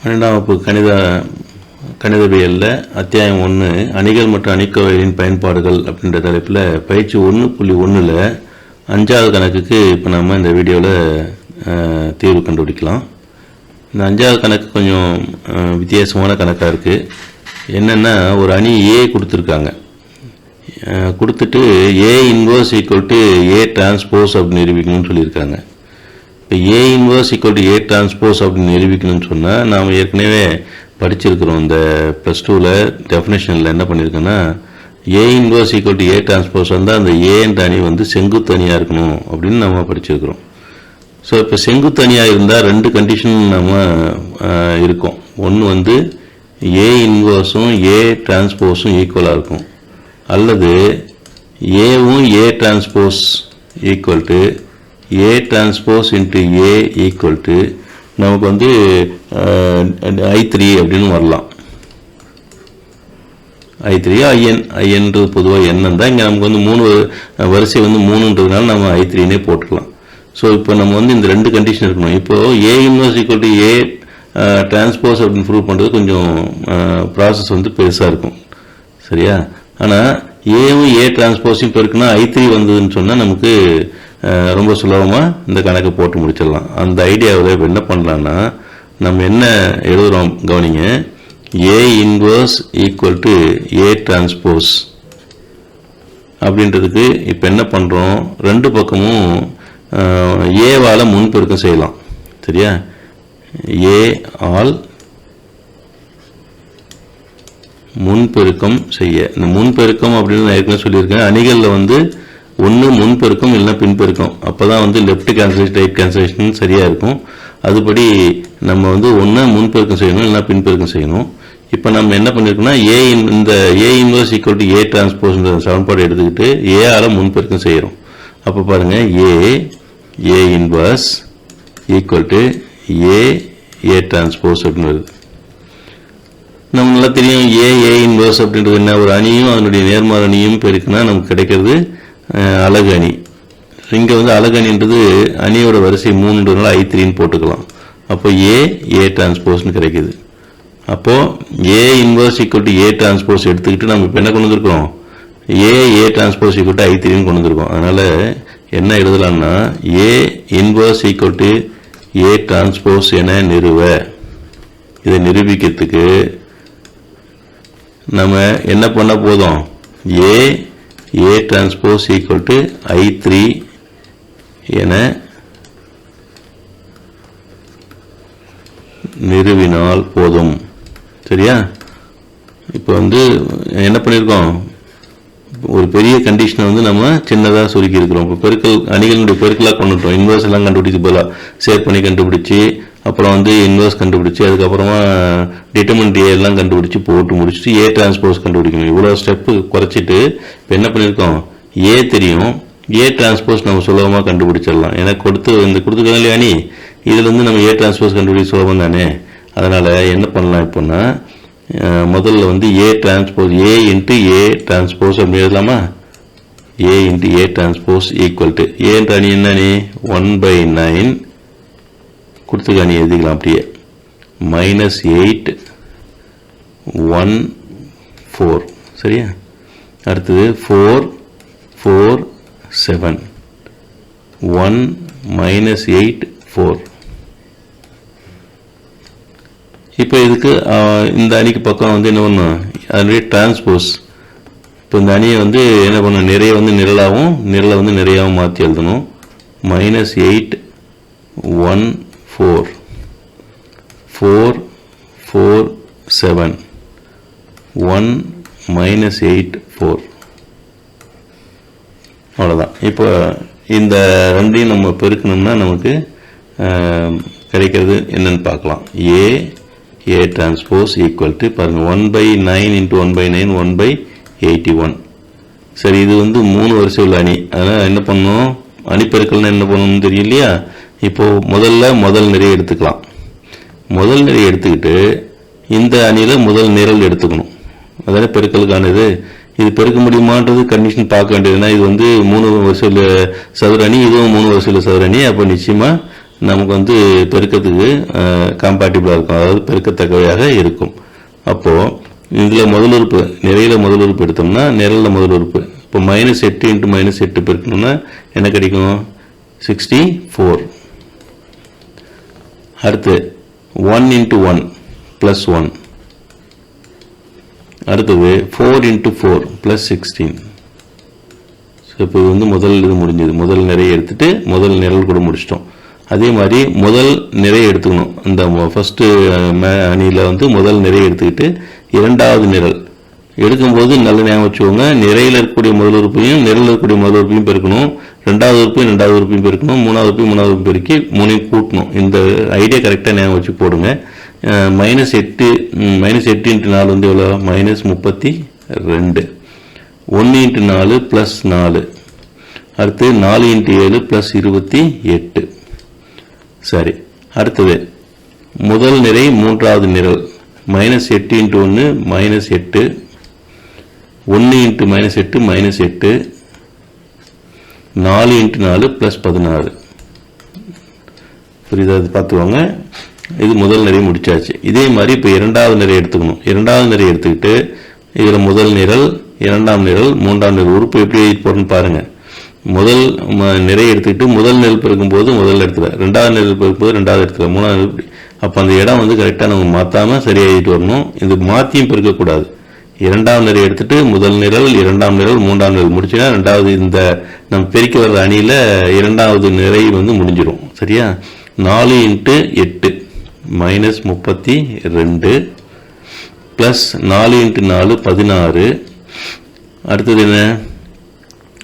12ஆம் வகுப்பு கணிதவியலில் அத்தியாயம் 1 அணிகள் மற்றும் அணிக்கோவைகளின் பயன்பாடுகள் அப்படின்ற தலைப்பில் பயிற்சி 1.1ல் 5வது கணக்குக்கு இப்போ நம்ம இந்த வீடியோவில் தீர்வு கண்டுபிடிக்கலாம். இந்த 5வது கணக்கு கொஞ்சம் வித்தியாசமான கணக்காக இருக்குது. என்னென்னா, ஒரு அணி ஏ கொடுத்துருக்காங்க. கொடுத்துட்டு ஏ inverse equal to A transpose அப்படின்னு நிரூபிக்கணும்னு சொல்லியிருக்காங்க. இப்போ ஏ inverse equal to A transpose அப்படின்னு நிரூபிக்கணும்னு சொன்னால், நாம் ஏற்கனவே படிச்சிருக்கிறோம். இந்த +2ல் டெஃபினேஷனில் என்ன பண்ணியிருக்கோன்னா, A inverse equal to A transpose வந்தால் அந்த ஏன்ற அணி வந்து செங்குத்து அணியாக இருக்கணும் அப்படின்னு நம்ம படிச்சிருக்கிறோம். ஸோ இப்போ செங்குத்து அணியாக இருந்தால் 2 கண்டிஷன் நம்ம இருக்கும். ஒன்று வந்து ஏ இன்வர்ஸும் ஏ டிரான்ஸ்போஸும் ஈக்குவலாக இருக்கும், அல்லது ஏவும் ஏ transpose equal to A transpose into A equal to நமக்கு வந்து I3 அப்படின்னு வரலாம். I3 ஐஎன்றது பொதுவாக எண்ணம் தான். இங்கே நமக்கு வந்து 3 வரிசை வந்து 3ன்றதுனால நம்ம I3னே போட்டுக்கலாம். ஸோ இப்போ நம்ம வந்து இந்த 2 கண்டிஷன் இருக்கணும். இப்போது ஏ inverse equal to A transpose அப்படின்னு ப்ரூவ் பண்ணுறது கொஞ்சம் ப்ராசஸ் வந்து பெருசாக இருக்கும், சரியா? ஆனால் ஏவும் ஏ டிரான்ஸ்போஸையும் பெருக்குன்னா I3 வந்ததுன்னு சொன்னால் நமக்கு ரொம்ப சுலபமாக இந்த கணக்கை போட்டு முடிச்சிடலாம். அந்த ஐடியாவில் இப்போ என்ன பண்ணலான்னா, நம்ம என்ன எழுதுகிறோம் கவனிங்க. ஏ inverse equal to A transpose அப்படின்றதுக்கு இப்போ என்ன பண்ணுறோம், 2 பக்கமும் ஏவால் முன்பெருக்கம் செய்யலாம், சரியா? ஏ ஆல் முன்பெருக்கம் செய்ய. இந்த முன்பெருக்கம் அப்படின்னு நான் ஏற்கனவே சொல்லியிருக்கேன். அணிகளில் வந்து ஒன்று முன்பெருக்கம் இல்லைன்னா பின்பெருக்கம். அப்போ தான் வந்து லெஃப்ட் கேன்சலேஷன் ரைட் கேன்சலேஷன் சரியாக இருக்கும். அதுபடி நம்ம வந்து ஒன்று முன்பெருக்கம் செய்யணும் இல்லைன்னா பின்பெருக்கம் செய்யணும். இப்போ நம்ம என்ன பண்ணியிருக்கோம்னா, இந்த ஏ இன்வர்ஸ் ஈக்குவல் டு ஏ டிரான்ஸ்போஸ்ன்ற சமன்பாடு எடுத்துக்கிட்டு ஏஆல் முன்பெருக்கம் செய்கிறோம். அப்போ பாருங்கள், ஏ inverse equal to A transpose அப்படின்னு வருது. நம்ம நல்லா தெரியும், ஏ இன்வர்ஸ் அப்படின்றது என்ன, ஒரு அணியும் அதனுடைய நேர்மாறு அணியும் பெருக்குன்னா நமக்கு கிடைக்கிறது அலகு அணி. இங்கே வந்து அலகு அணின்றது அணியோட வரிசை 3ன்றதுனால I3ன்னு போட்டுக்கலாம். அப்போ ஏ டிரான்ஸ்போஸ்னு கிடைக்கிது. அப்போது A inverse equal to A transpose எடுத்துக்கிட்டு நம்ம இப்போ என்ன கொண்டு வந்திருக்கோம், ஏ டிரான்ஸ்போஸ் ஈக்குவல் டு I3ன்னு கொண்டு வந்திருக்கோம். அதனால் என்ன எழுதலாம்னா, A inverse equal to A transpose என நிறுவ. இதை நிரூபிக்கிறதுக்கு நம்ம என்ன பண்ண போதும், ஏ டிரான்ஸ்போஸ் ஈக்குவல் டு I3 என நிறுவினால் போதும், சரியா? இப்போ வந்து என்ன பண்ணியிருக்கோம், ஒரு பெரிய கண்டிஷனை வந்து நம்ம சின்னதாக சுருக்கி இருக்கிறோம். இப்போ பெருக்கல் அணிகளுடைய பெருக்கலாக கொண்டுட்டோம். இன்வர்ஸ் எல்லாம் கண்டுபிடிச்சி போகலாம், சேவ் பண்ணி கண்டுபிடிச்சி, அப்புறம் வந்து இன்வர்ஸ் கண்டுபிடிச்சி, அதுக்கப்புறமா டிட்டர்மினன்ட் ஏ எல்லாம் கண்டுபிடிச்சி போட்டு முடிச்சுட்டு ஏ டிரான்ஸ்போஸ் கண்டுபிடிக்கணும். இவ்வளோ ஸ்டெப்பு குறைச்சிட்டு இப்போ என்ன பண்ணியிருக்கோம், ஏ தெரியும், ஏ டிரான்ஸ்போஸ் நம்ம சுலபமாக கண்டுபிடிச்சிடலாம். ஏன்னா கொடுத்துருக்கோம் இல்லையா அணி, இதில் வந்து நம்ம ஏ டிரான்ஸ்போஸ் கண்டுபிடிச்சி சுலபம் தானே. அதனால் என்ன பண்ணலாம் இப்போன்னா, முதல்ல வந்து A transpose A into A transpose அப்படி எழுதலாமா. A into A transpose equal to ஏன்ற அணி என்ன அணி, 1/9 கொடுத்துக்க அணி எழுதிக்கலாம் அப்படியே, -8 1 4, சரியா? அடுத்தது 4 4 7 1 -8 4. இப்போ இதுக்கு இந்த அணிக்கு பக்கம் வந்து என்ன பண்ணும், அதனுடைய டிரான்ஸ்போஸ். இப்போ இந்த அணியை வந்து என்ன பண்ணணும், நிறைய வந்து நிரலாகவும் நிரலை வந்து நிறையாகவும் மாற்றி எழுதணும். -8 1 4 4 4 7 1 -8 4. அவ்வளோதான். இப்போ இந்த ரெண்டையும் நம்ம பெருக்கணும்னா நமக்கு கிடைக்கிறது என்னன்னு பார்க்கலாம். ஏ டிரான்ஸ்போஸ் ஈக்குவல் டு பாருங்கள், 1/9 இன்ட்டு 1/9 1/81. சரி, இது வந்து 3 வரிசை உள்ள அணி. அதனால் என்ன பண்ணணும், அணிப்பெருக்கல்னா என்ன பண்ணணும்னு தெரியும் இல்லையா? இப்போது முதல் நிரை எடுத்துக்கலாம். முதல் நிரை எடுத்துக்கிட்டு இந்த அணியில் முதல் நிரல் எடுத்துக்கணும். அதான பெருக்கலுக்கானது. இது பெருக்க முடியுமான்றது கண்டிஷன் பார்க்க வேண்டியதுன்னா, இது வந்து 3 வரிசையில் சதுர அணி, இதுவும் 3 வரிசையில் சதுர அணி. அப்போ நிச்சயமாக நமக்கு வந்து பெருக்கத்துக்கு கம்பேட்டிபிளாக இருக்கும், அதாவது பெருக்கத்தக்கவையாக இருக்கும். அப்போது இதில் முதல் உறுப்பு நிறையில் முதல் உறுப்பு எடுத்தோம்னா நிரலில் முதல் உறுப்பு இப்போ -8 × -8 பெருக்கணும்னா என்ன கிடைக்கும்? 64. அடுத்து 1 × 1 +1. அடுத்தது 4 × 4 +16. ஸோ இப்போ இது வந்து முதல் இது முடிஞ்சது. முதல் நிறைய எடுத்துகிட்டு முதல் நிரல் கூட முடிச்சிட்டோம். அதே மாதிரி முதல் நிறைய எடுத்துக்கணும். இந்த ஃபஸ்ட்டு அணியில் வந்து முதல் நிறைய எடுத்துக்கிட்டு இரண்டாவது நிரல் எடுக்கும்போது நல்ல ஞாபகம் வச்சுக்கோங்க, நிறையில் இருக்கக்கூடிய முதல் உறுப்பையும் நிரலில் இருக்கக்கூடிய முதல் உறுப்பையும் பெருக்கணும், ரெண்டாவது உறுப்பையும் ரெண்டாவது உறுப்பையும் பெருக்கணும், மூணாவது உறுப்பையும் மூணாவது உறுப்பு பெருக்கி மூணையும் கூட்டணும். இந்த ஐடியா கரெக்டாக ஞாபகம் வச்சு போடுங்க. -8 × 4 வந்து எவ்வளோ? -32. 1 × 4 +4. அடுத்து 4 × 7 +28. சரி, அடுத்தது முதல் நிரை மூன்றாவது நிரல் -8 × 1 -8, 1 × -8 -8, 4 × 4 +16. புரியுதா? அது பார்த்துக்கோங்க. இது முதல் நிரை முடிச்சாச்சு. இதே மாதிரி இப்போ இரண்டாவது நிரை எடுத்துக்கணும். இரண்டாவது நிரை எடுத்துக்கிட்டு இதில் முதல் நிரல், இரண்டாம் நிரல், மூன்றாம் நிரல் உறுப்பு எப்படி எழுதி போடணும்னு பாருங்கள். முதல் நிரை எடுத்துக்கிட்டு முதல் நிரல் பெருக்கும்போது முதல் இடத்துல, ரெண்டாவது நிரல் பெருக்கும்போது ரெண்டாவது இடத்துல, மூணாவது நிரல். அப்போ அந்த இடம் வந்து கரெக்டாக நம்ம மாற்றாமல் சரியாக எழுதிட்டு வரணும். இது மாற்றியும் பெருக்கக்கூடாது. இரண்டாம் நிரை எடுத்துட்டு முதல் நிரல், இரண்டாம் நிரல், மூன்றாம் நிரல் முடிச்சுன்னா ரெண்டாவது இந்த நம்ம பெருக்கி வர்ற அணியில் இரண்டாவது நிரை வந்து முடிஞ்சிடும். சரியா? 4 × 8 -32 +4 × 4 16. அடுத்தது என்ன?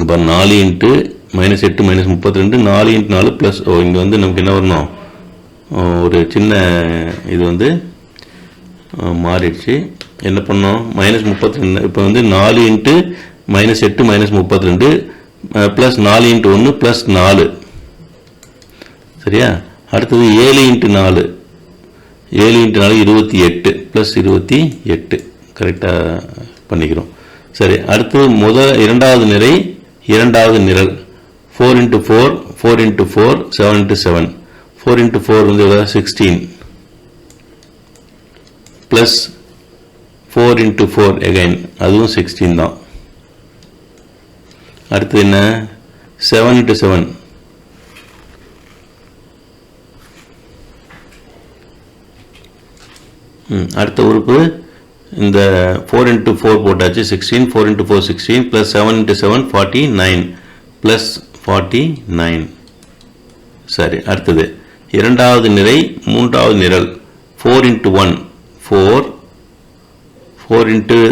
இப்போ 4 × -8 -32, 4 × 4 ப்ளஸ் இங்கே வந்து நமக்கு என்ன வரணும்? ஒரு சின்ன இது வந்து மாறிடுச்சு. என்ன பண்ணோம்? -32. இப்போ வந்து 4 × -8 -32 +4 × 1 +4. சரியா? அடுத்தது 7 × 4 7 × 4 28 +28. கரெக்டாக பண்ணிக்கிறோம். சரி, அடுத்து இரண்டாவது நிரை, இரண்டாவது நிரல் 4 × 4 4 × 4 7 × 7. 4 × 4 வந்து 16 ப்ளஸ் 4 × 4 again அதுவும் 16 தான். அடுத்து என்ன? 7 × 7 அடுத்த உறுப்பு இந்த 4 × 4 போட்டாச்சு 16, 4 × 4 16 ப்ளஸ் 7 × 7 49 ப்ளஸ் 49. சரி, அடுத்தது இரண்டாவது நிரை, மூன்றாவது நிரல் 4 × 1 4 4 ×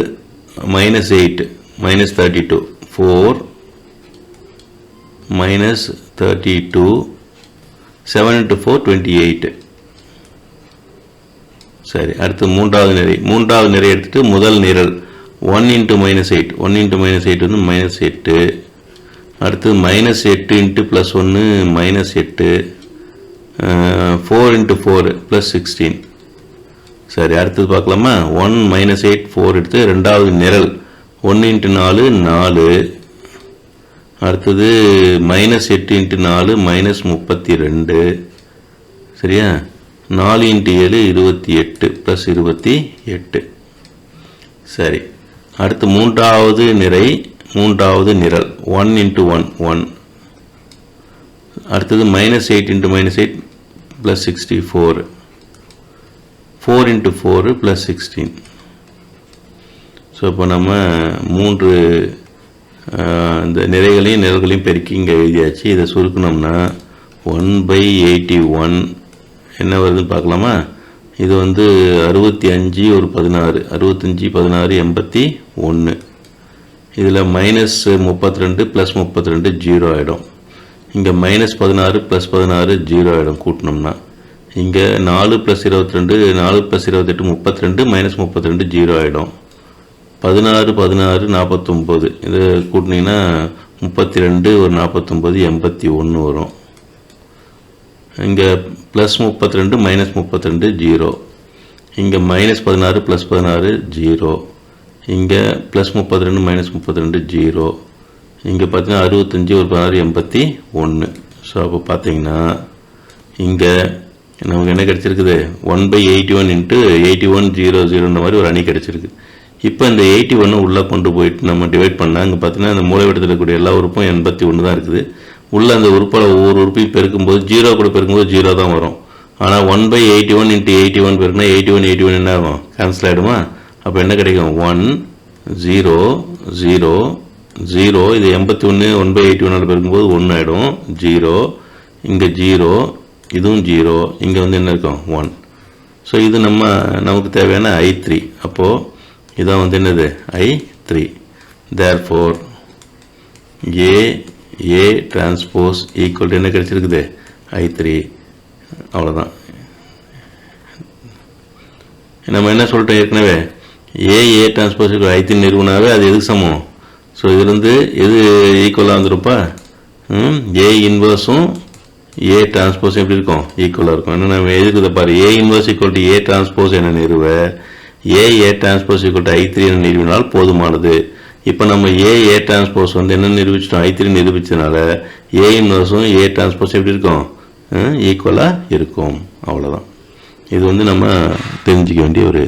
-8 -32 4 -32 7 × 4 28. சரி, அடுத்து மூன்றாவது நிரை எடுத்துட்டு முதல் நிரல் 1 × -8 1 × -8 வந்து -8. அடுத்து -8 × +1 -8 4 × 4 +16. சரி, அடுத்தது பார்க்கலாமா? 1 -8 4 எடுத்து ரெண்டாவது நிரல் 1 × 4 4. அடுத்தது -8 × 4 -32. சரியா? 4 × 7 28 +28. சரி, அடுத்து மூன்றாவது நிரை, மூன்றாவது நிரல் 1 × 1 1. அடுத்தது -8 × -8 +64 4 × 4 +16. ஸோ இப்போ நம்ம மூன்று இந்த நிறைகளையும் நிரல்களையும் பெருக்கி இங்கே எழுதியாச்சு. இதை சுருக்கணும்னா 1/81 என்ன வருதுன்னு பார்க்கலாமா? இது வந்து 65 ஒரு 16 65 16 81. இதில் -32 +32 0 ஆகிடும். இங்கே -16 +16 0 ஆகிடும் கூட்டினோம்னா. இங்கே 4 + 22 4 + 28 32 -32 0 ஆகிடும். 16 16 49 இது கூட்டினீங்கன்னா 32 ஒரு 49 81 வரும். இங்கே +32 -32 0. இங்கே -16 +16 0. இங்கே +32 -32 0. இங்கே பார்த்தீங்கன்னா 65 ஒரு 16 81. ஸோ அப்போ பார்த்தீங்கன்னா இங்கே நமக்கு என்ன கிடச்சிருக்குது 1/81 இன்ட்டு 8100 மாதிரி ஒரு அணி கிடச்சிருக்கு. இப்போ இந்த 81 உள்ளே கொண்டு போயிட்டு நம்ம டிவைட் பண்ணால் அங்கே பார்த்தீங்கன்னா அந்த மூலைவிடத்தில் இருக்கக்கூடிய எல்லா உறுப்பும் 81 தான் இருக்குது. உள்ளே அந்த உறுப்பில் ஒவ்வொரு உறுப்பையும் பெருக்கும்போது 0 கூட பெருக்கும்போது 0 தான் வரும். ஆனால் 1/81 இன்ட்டு 81 பெருக்குனா 81 என்ன ஆகும்? கேன்சல் ஆகிடுமா? அப்போ என்ன கிடைக்கும்? 1 0 0 0. இது 81 1/81 பெருக்கும்போது 1 ஆகிடும். 0 இங்கே 0, இதுவும் 0, இங்கே வந்து என்ன இருக்கும்? 1. ஸோ இது நமக்கு தேவையான I3. அப்போது இதான் வந்து என்னது? I3. therefore A transpose equal to என்ன கிடைச்சிருக்குது? I3. அவ்வளோதான். நம்ம என்ன சொல்லிட்டோம் ஏற்கனவே? A டிரான்ஸ்போஸ் ஈக்குவல் I3 நிறுவனாவே அது எதுக்கு சமம்? ஸோ இதுலேருந்து எது ஈக்குவலாக வந்துருப்பா? A இன்வர்ஸும் A டிரான்ஸ்போஸ் எப்படி இருக்கும்? ஈக்குவலாக இருக்கும். ஏன்னா நம்ம எதுக்குதை பாரு, A inverse equal to A transpose என்ன நிறுவ A transpose equal to I3 என்ன நிறுவினால் போதுமானது. இப்போ நம்ம A டிரான்ஸ்போஸ் வந்து என்ன நிரூபிச்சிட்டோம்? I3 நிரூபிச்சதுனால A இன்வர்ஸும் A டிரான்ஸ்போஸ் எப்படி இருக்கும்? ஈக்குவலாக இருக்கும். அவ்வளோதான். இது வந்து நம்ம தெரிஞ்சிக்க வேண்டிய ஒரு